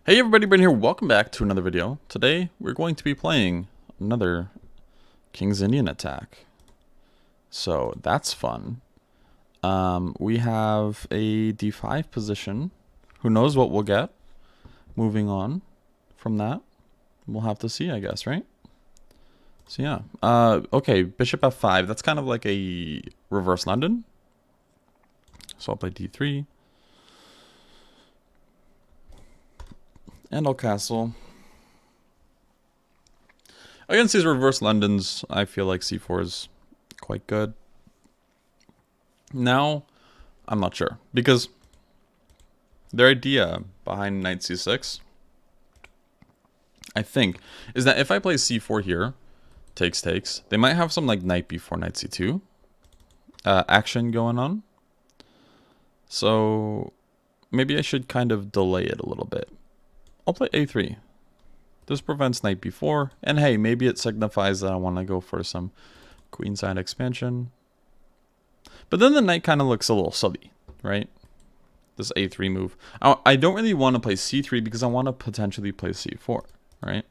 Hey everybody, Ben here. Welcome back to another video. Today we're going to be playing another King's Indian attack. So that's fun. We have a d5 position. Who knows what we'll get? Moving on from that, we'll have to see, I guess, right? So yeah. Okay, bishop f5. That's kind of like a reverse London. So I'll play d3. And I'll castle. Against these reverse Londons, I feel like c4 is quite good. Now, I'm not sure. Because their idea behind knight c6, I think, is that if I play c4 here, takes, they might have some like knight b4, knight c2 action going on. So maybe I should kind of delay it a little bit. I'll play a3. This prevents knight b4, and hey, maybe it signifies that I want to go for some queenside expansion. But then the knight kind of looks a little silly, right? This a3 move. I don't really want to play c3 because I want to potentially play c4, right?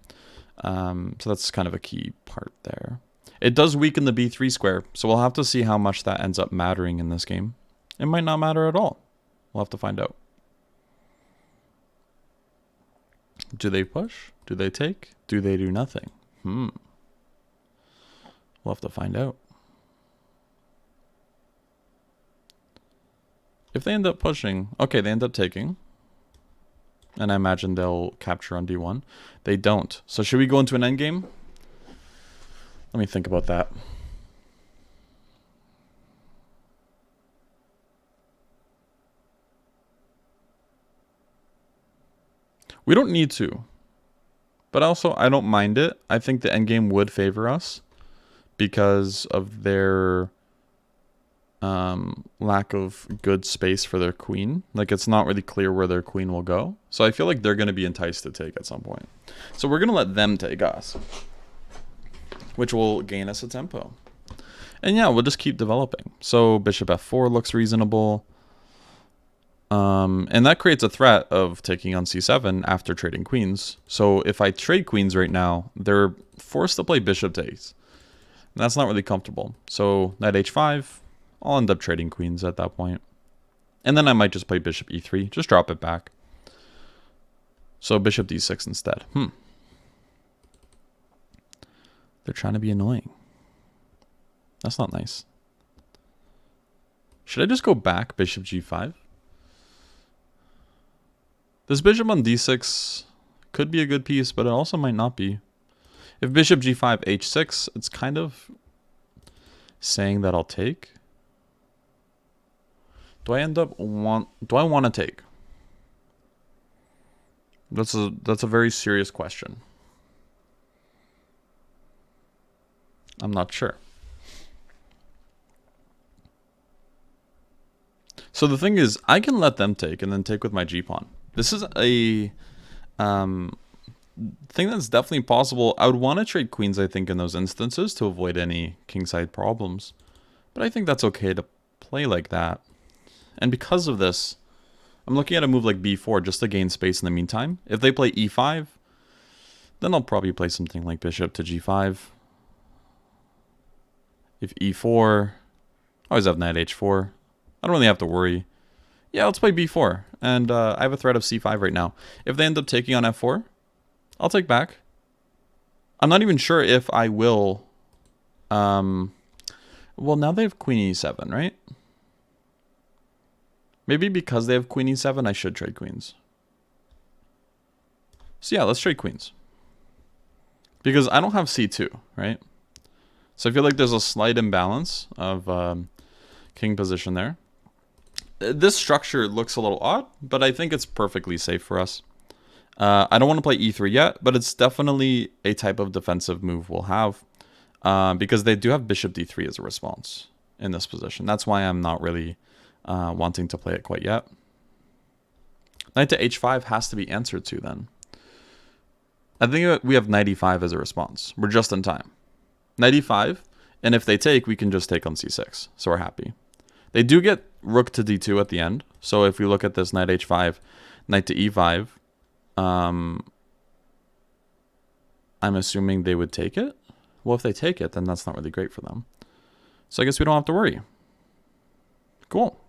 So that's kind of a key part there. It does weaken the b3 square, so we'll have to see how much that ends up mattering in this game. It might not matter at all. We'll have to find out. Do they push? Do they take? Do they do nothing? We'll have to find out. If they end up pushing, okay, they end up taking. And I imagine they'll capture on d1. They don't. So should we go into an endgame? Let me think about that. We don't need to. But also, I don't mind it. I think the endgame would favor us because of their lack of good space for their queen. Like, it's not really clear where their queen will go. So I feel like they're going to be enticed to take at some point. So we're going to let them take us, which will gain us a tempo. And yeah, we'll just keep developing. So bishop f4 looks reasonable. And that creates a threat of taking on c7 after trading queens. So if I trade queens right now, they're forced to play bishop takes. And that's not really comfortable. So knight h5, I'll end up trading queens at that point. And then I might just play bishop e3, just drop it back. So bishop d6 instead. They're trying to be annoying. That's not nice. Should I just go back bishop g5? This bishop on d6 could be a good piece, but it also might not be. If bishop g5 h6, it's kind of saying that I'll take. Do I want to take? That's a very serious question. I'm not sure. So the thing is, I can let them take and then take with my g-pawn. This is a thing that's definitely possible. I would want to trade queens, I think, in those instances to avoid any kingside problems. But I think that's okay to play like that. And because of this, I'm looking at a move like b4 just to gain space in the meantime. If they play e5, then I'll probably play something like bishop to g5. If e4, I always have knight h4. I don't really have to worry. Yeah, let's play b4. And I have a threat of c5 right now. If they end up taking on f4, I'll take back. I'm not even sure if I will. Well, now they have queen e7, right? Maybe because they have queen e7, I should trade queens. So yeah, let's trade queens. Because I don't have c2, right? So I feel like there's a slight imbalance of king position there. This structure looks a little odd, but I think it's perfectly safe for us. I don't want to play e3 yet, but it's definitely a type of defensive move we'll have because they do have bishop d3 as a response in this position. That's why I'm not really wanting to play it quite yet. Knight to h5 has to be answered to then. I think we have knight e5 as a response. We're just in time. Knight e5, and if they take, we can just take on c6, so we're happy. They do get rook to d2 at the end. So if we look at this knight h5, knight to e5, I'm assuming they would take it. Well, if they take it, then that's not really great for them. So I guess we don't have to worry. Cool.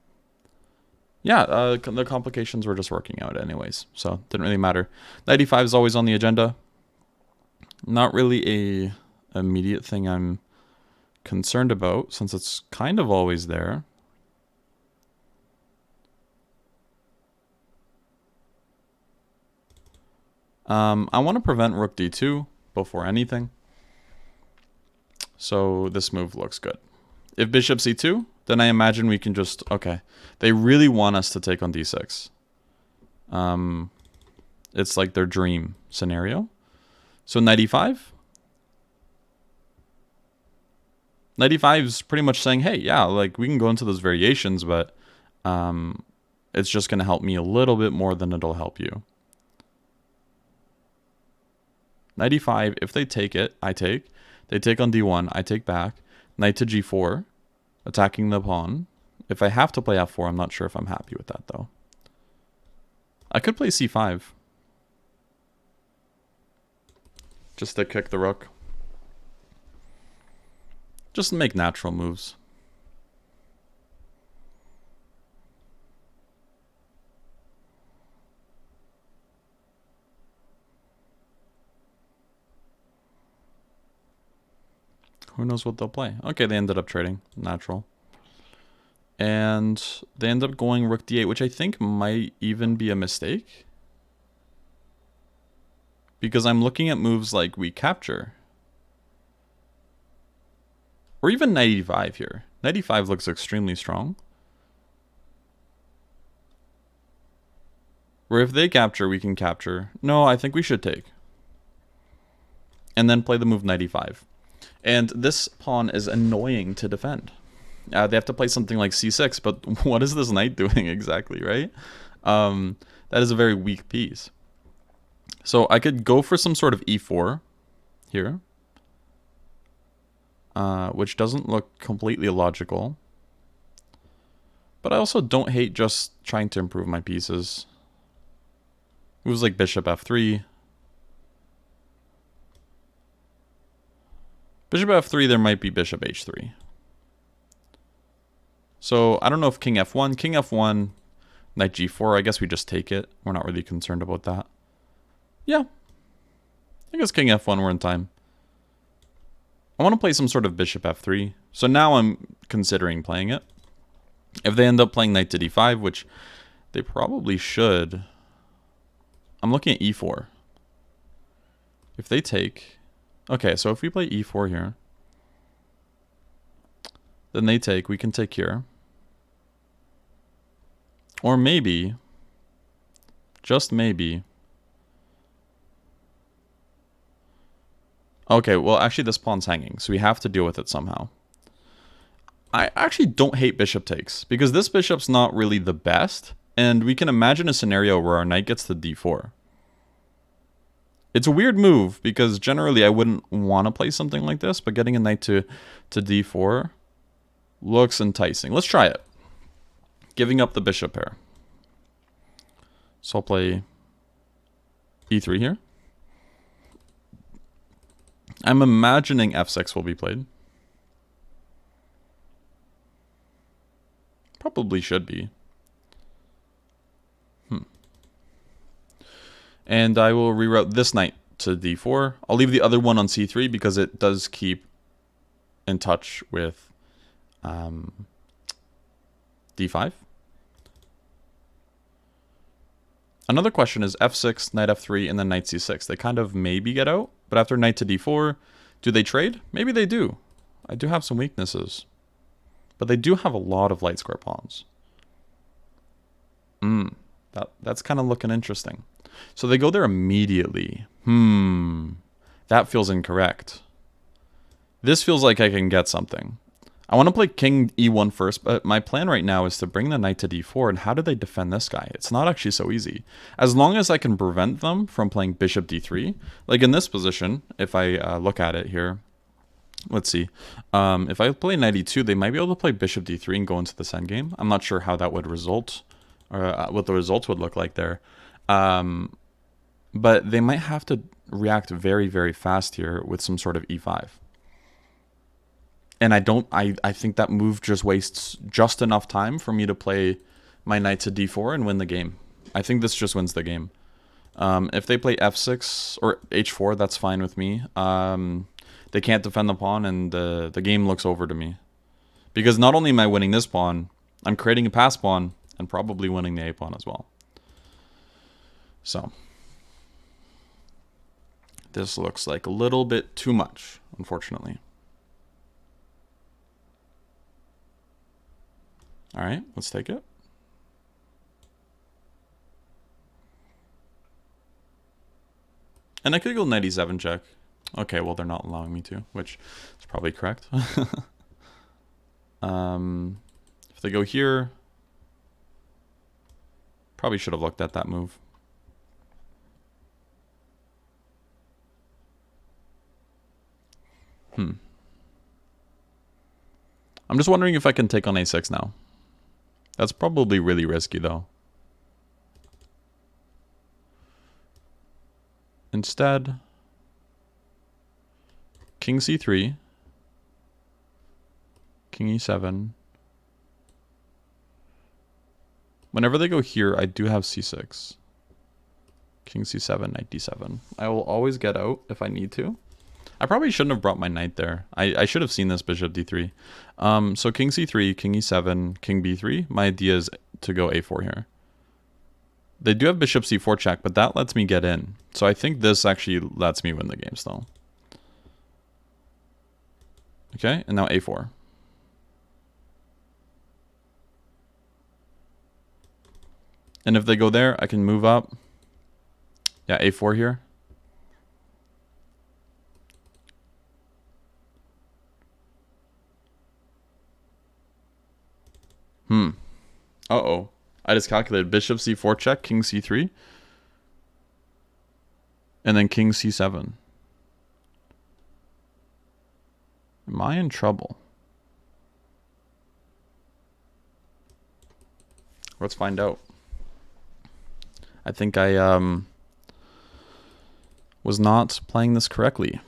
Yeah, the complications were just working out anyways, so didn't really matter. 95 is always on the agenda. Not really a immediate thing I'm concerned about, since it's kind of always there. I want to prevent rook d2 before anything. So this move looks good. If bishop c2, then I imagine we can just... Okay, they really want us to take on d6. It's like their dream scenario. So knight e5. Knight e5 is pretty much saying, hey, yeah, like we can go into those variations, but it's just going to help me a little bit more than it'll help you. Knight e5, if they take it, I take. They take on d1, I take back. Knight to g4, attacking the pawn. If I have to play f4, I'm not sure if I'm happy with that, though. I could play c5. Just to kick the rook. Just make natural moves. Who knows what they'll play? Okay, they ended up trading. Natural. And they end up going rook d8, which I think might even be a mistake. Because I'm looking at moves like we capture. Or even knight e5 here. Knight e5 looks extremely strong. Where if they capture, we can capture. No, I think we should take. And then play the move knight e5. And this pawn is annoying to defend. They have to play something like c6, but what is this knight doing exactly, right? That is a very weak piece. So I could go for some sort of e4 here. Which doesn't look completely logical. But I also don't hate just trying to improve my pieces. Moves like bishop f3. Bishop f3, there might be bishop h3. So I don't know if king f1, knight g4, I guess we just take it. We're not really concerned about that. Yeah. I guess king f1, we're in time. I want to play some sort of bishop f3. So now I'm considering playing it. If they end up playing knight to d5, which they probably should, I'm looking at e4. If they take... Okay, so if we play e4 here, then they take, we can take here. Or maybe, just maybe... Okay, well, actually this pawn's hanging, so we have to deal with it somehow. I actually don't hate bishop takes, because this bishop's not really the best, and we can imagine a scenario where our knight gets to d4. It's a weird move, because generally I wouldn't want to play something like this, but getting a knight to d4 looks enticing. Let's try it. Giving up the bishop pair. So I'll play e3 here. I'm imagining f6 will be played. Probably should be. And I will reroute this knight to d4. I'll leave the other one on c3 because it does keep in touch with d5. Another question is f6, knight f3, and then knight c6. They kind of maybe get out, but after knight to d4, do they trade? Maybe they do. I do have some weaknesses. But they do have a lot of light square pawns. That's kind of looking interesting. So they go there immediately. That feels incorrect. This feels like I can get something. I want to play king e1 first, but my plan right now is to bring the knight to d4, and how do they defend this guy? It's not actually so easy. As long as I can prevent them from playing bishop d3, like in this position, if I look at it here, let's see. If I play knight e2, they might be able to play bishop d3 and go into this endgame. I'm not sure how that would result, or what the results would look like there. But they might have to react very, very fast here with some sort of e5. And I think that move just wastes just enough time for me to play my knight to d4 and win the game. I think this just wins the game. If they play f6 or h4, that's fine with me. They can't defend the pawn, and the game looks over to me. Because not only am I winning this pawn, I'm creating a pass pawn and probably winning the a pawn as well. So this looks like a little bit too much, unfortunately. All right, let's take it. And I could go knight e7 check. Okay, well, they're not allowing me to, which is probably correct. If they go here, probably should have looked at that move. I'm just wondering if I can take on a6 now. That's probably really risky, though. Instead, king c3, king e7. Whenever they go here, I do have c6. King c7, knight d7. I will always get out if I need to. I probably shouldn't have brought my knight there. I should have seen this bishop d3. So king c3, king e7, king b3. My idea is to go a4 here. They do have bishop c4 check, but that lets me get in. So I think this actually lets me win the game still. Okay, and now a4. And if they go there, I can move up. Yeah, a4 here. Uh-oh. I just calculated bishop c4 check, king c3. And then king c7. Am I in trouble? Let's find out. I think I was not playing this correctly.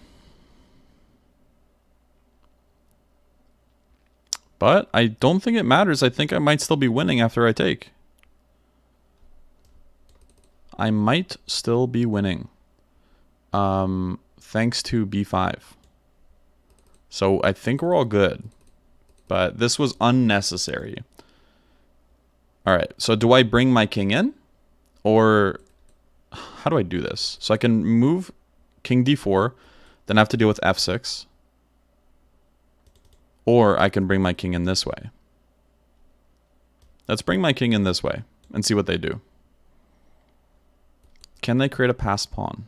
But I don't think it matters. I think I might still be winning after I take. I might still be winning. Thanks to b5. So I think we're all good. But this was unnecessary. Alright, so do I bring my king in? Or how do I do this? So I can move king d4, then I have to deal with f6. Or I can bring my king in this way. Let's bring my king in this way and see what they do. Can they create a pass pawn?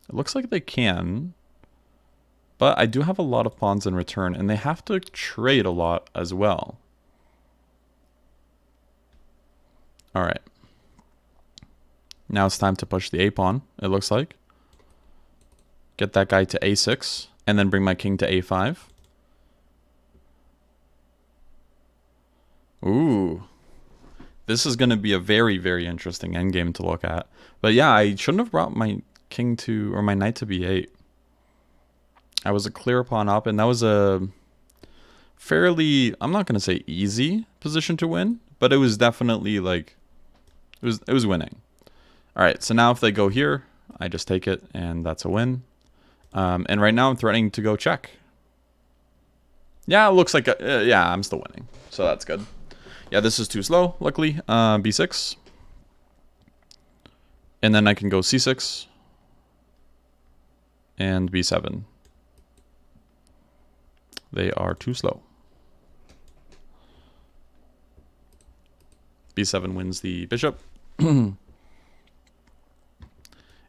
It looks like they can. But I do have a lot of pawns in return, and they have to trade a lot as well. Alright. Now it's time to push the a pawn, it looks like. Get that guy to a6. And then bring my king to a5. Ooh. This is going to be a very, very interesting endgame to look at. But yeah, I shouldn't have brought my king to, or my knight to b8. I was a clear pawn up, and that was a fairly, I'm not going to say easy position to win, but it was definitely like, it was winning. All right, so now if they go here, I just take it, and that's a win. And right now I'm threatening to go check. Yeah, it looks like, yeah, I'm still winning. So that's good. Yeah, this is too slow, luckily. b6. And then I can go c6. And b7. They are too slow. b7 wins the bishop. And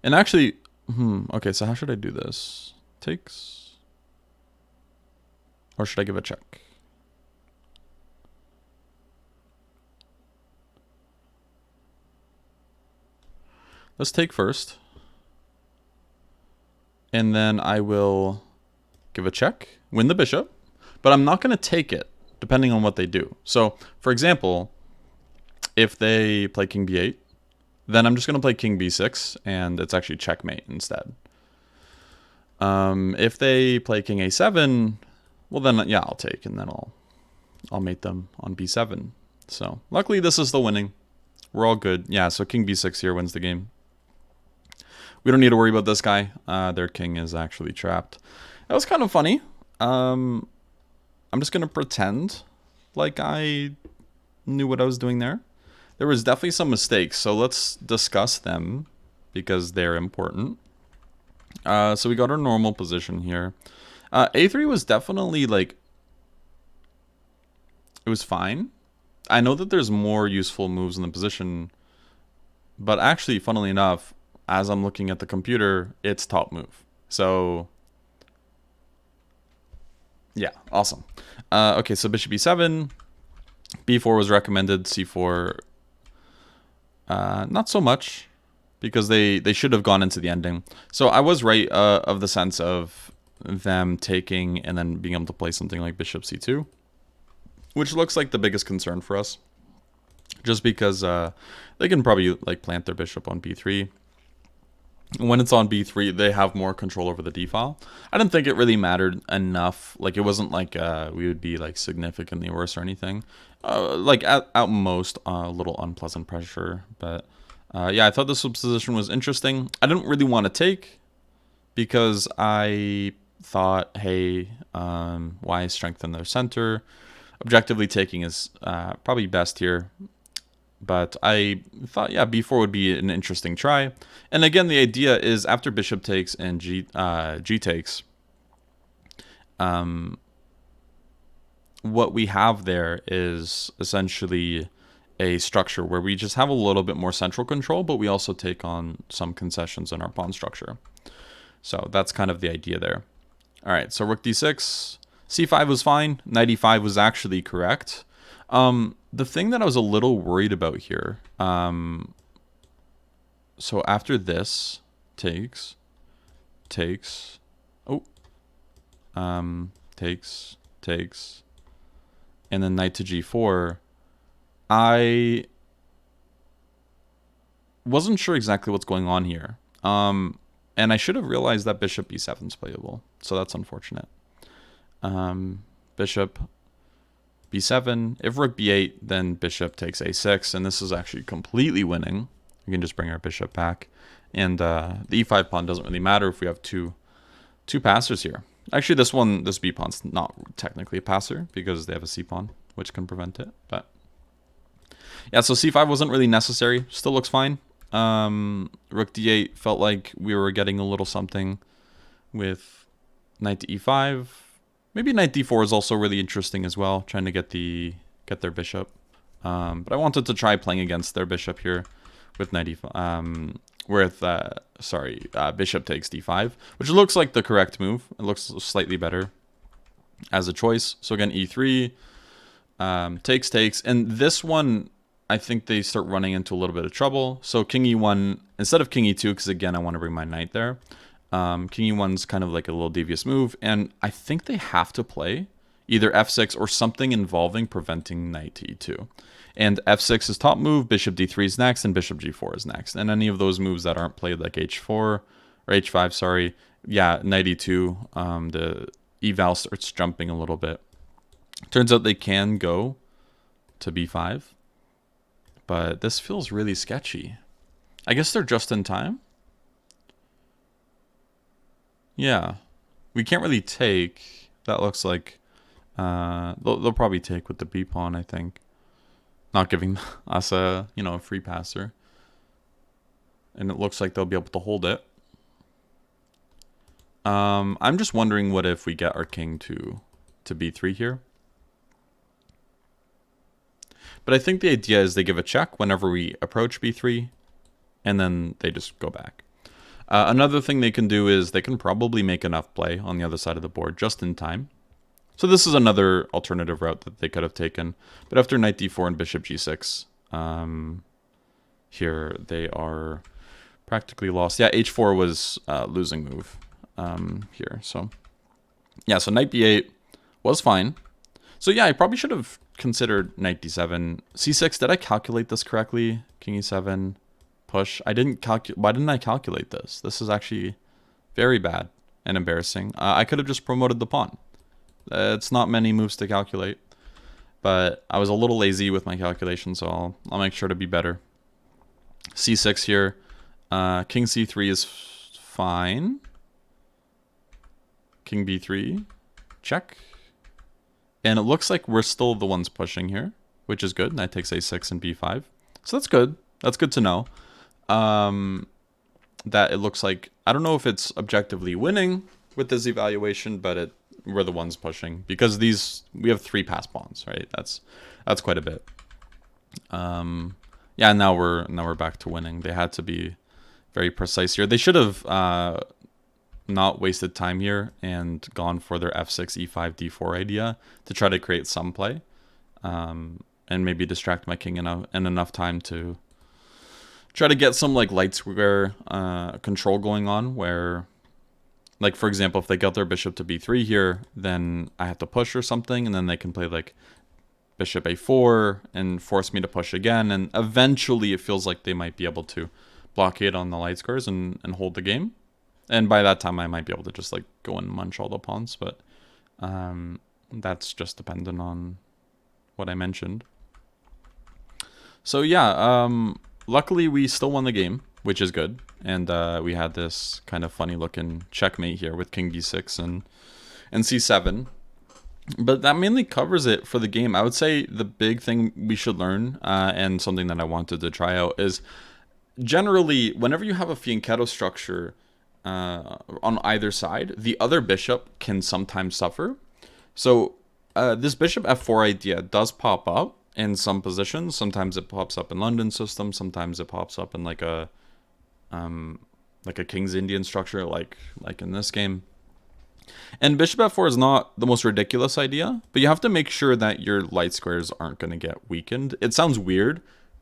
actually... okay, so how should I do this? Takes? Or should I give a check? Let's take first. And then I will give a check, win the bishop. But I'm not going to take it, depending on what they do. So, for example, if they play king b8, then I'm just going to play king b6, and it's actually checkmate instead. If they play king a7, well then, yeah, I'll take, and then I'll mate them on b7. So luckily this is the winning. We're all good. Yeah, so king b6 here wins the game. We don't need to worry about this guy. Their king is actually trapped. That was kind of funny. I'm just going to pretend like I knew what I was doing there. There was definitely some mistakes, so let's discuss them because they're important. So we got our normal position here. A3 was definitely like, it was fine. I know that there's more useful moves in the position, but actually, funnily enough, as I'm looking at the computer, it's top move. So yeah, awesome. Okay, so bishop e7, b4 was recommended, c4 not so much, because they should have gone into the ending. So I was right of the sense of them taking and then being able to play something like bishop c2, which looks like the biggest concern for us, just because they can probably like plant their bishop on b3. When it's on b3, they have more control over the d file. I didn't think it really mattered enough. Like, it wasn't like we would be like significantly worse or anything. Like at most a little unpleasant pressure, but yeah, I thought this position was interesting. I didn't really want to take because I thought, hey, why strengthen their center? Objectively, taking is probably best here. But I thought, yeah, b4 would be an interesting try. And again, the idea is after bishop takes and g takes, what we have there is essentially a structure where we just have a little bit more central control, but we also take on some concessions in our pawn structure. So that's kind of the idea there. All right, so rook d6, c5 was fine, knight e5 was actually correct. The thing that I was a little worried about here, so after this, takes, oh, takes, and then knight to g4, I wasn't sure exactly what's going on here. And I should have realized that bishop b7 is playable, so that's unfortunate. Bishop b7, if rook b8, then bishop takes a6, and this is actually completely winning. We can just bring our bishop back, and the e5 pawn doesn't really matter if we have two passers here. Actually, this b pawn's not technically a passer because they have a c pawn, which can prevent it. But yeah, so c5 wasn't really necessary. Still looks fine. Rook d8 felt like we were getting a little something with knight to e5. Maybe knight d4 is also really interesting as well, trying to get their bishop. But I wanted to try playing against their bishop here with knight e5. Bishop takes d5, which looks like the correct move. It looks slightly better as a choice. So again, e3, takes, and this one, I think they start running into a little bit of trouble. So king e1, instead of king e2, because again, I want to bring my knight there. King e1's kind of like a little devious move, and I think they have to play either f6 or something involving preventing knight to e2. And f6 is top move, bishop d3 is next, and bishop g4 is next. And any of those moves that aren't played, like h4 or h5, sorry, yeah, knight e2, the eval starts jumping a little bit. Turns out they can go to b5, but this feels really sketchy. I guess they're just in time. Yeah, we can't really take. That looks like they'll probably take with the b pawn, I think. Not giving us a free passer, and it looks like they'll be able to hold it. I'm just wondering what if we get our king to b3 here. But I think the idea is they give a check whenever we approach b3, and then they just go back. Another thing they can do is they can probably make enough play on the other side of the board just in time. So this is another alternative route that they could have taken. But after knight d4 and bishop g6, here they are practically lost. Yeah, h4 was losing move here. So yeah, so knight b8 was fine. So yeah, I probably should have considered knight d7. c6, did I calculate this correctly? King e7, push. I didn't calculate. Why didn't I calculate this? This is actually very bad and embarrassing. I could have just promoted the pawn. It's not many moves to calculate, but I was a little lazy with my calculation, so I'll make sure to be better. C6 here. King C3 is fine. King B3. Check. And it looks like we're still the ones pushing here, which is good. Knight takes A6 and B5. So that's good. That's good to know. That it looks like, I don't know if it's objectively winning with this evaluation, but we're the ones pushing because we have 3 pass pawns, right? That's quite a bit. Yeah, now we're back to winning. They had to be very precise here. They should have not wasted time here and gone for their F6, E5, D4 idea to try to create some play, and maybe distract my king in enough time to try to get some like light square control going on, where, like, for example, if they got their bishop to B3 here, then I have to push or something, and then they can play like bishop A4 and force me to push again, and eventually it feels like they might be able to blockade on the light squares and hold the game. And by that time I might be able to just like go and munch all the pawns, but that's just dependent on what I mentioned. So yeah, luckily we still won the game, which is good, and we had this kind of funny looking checkmate here with king b6 and c7. But that mainly covers it for the game. I would say the big thing we should learn, and something that I wanted to try out, is generally whenever you have a fianchetto structure on either side, the other bishop can sometimes suffer. So this bishop f4 idea does pop up in some positions. Sometimes it pops up in London system. Sometimes it pops up in like a King's Indian structure, like in this game. And bishop f4 is not the most ridiculous idea, but you have to make sure that your light squares aren't going to get weakened. It sounds weird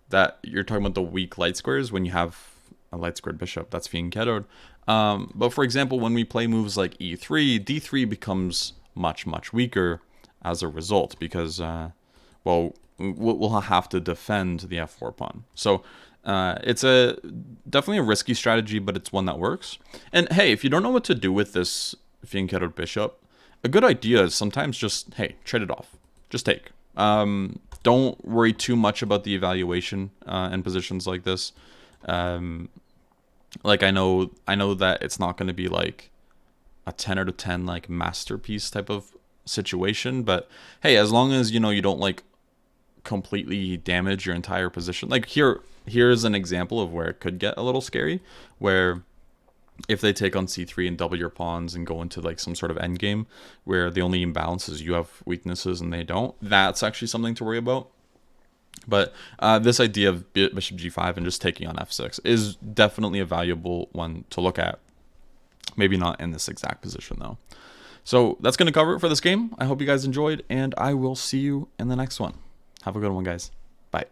that you're talking about the weak light squares when you have a light squared bishop that's fianchettoed. But for example, when we play moves like e3, d3 becomes much weaker as a result, because well, we'll have to defend the f4 pawn. So it's definitely a risky strategy, but it's one that works. And hey, if you don't know what to do with this fianchettoed bishop, a good idea is sometimes just, hey, trade it off. Just take. Don't worry too much about the evaluation in positions like this. Like I know that it's not going to be like a 10 out of 10 like masterpiece type of situation, but hey, as long as you don't like completely damage your entire position. Like here's an example of where it could get a little scary, where if they take on c3 and double your pawns and go into like some sort of endgame where the only imbalance is you have weaknesses and they don't, that's actually something to worry about. But this idea of bishop g5 and just taking on f6 is definitely a valuable one to look at. Maybe not in this exact position though. So that's going to cover it for this game. I hope you guys enjoyed, and I will see you in the next one. Have a good one, guys. Bye.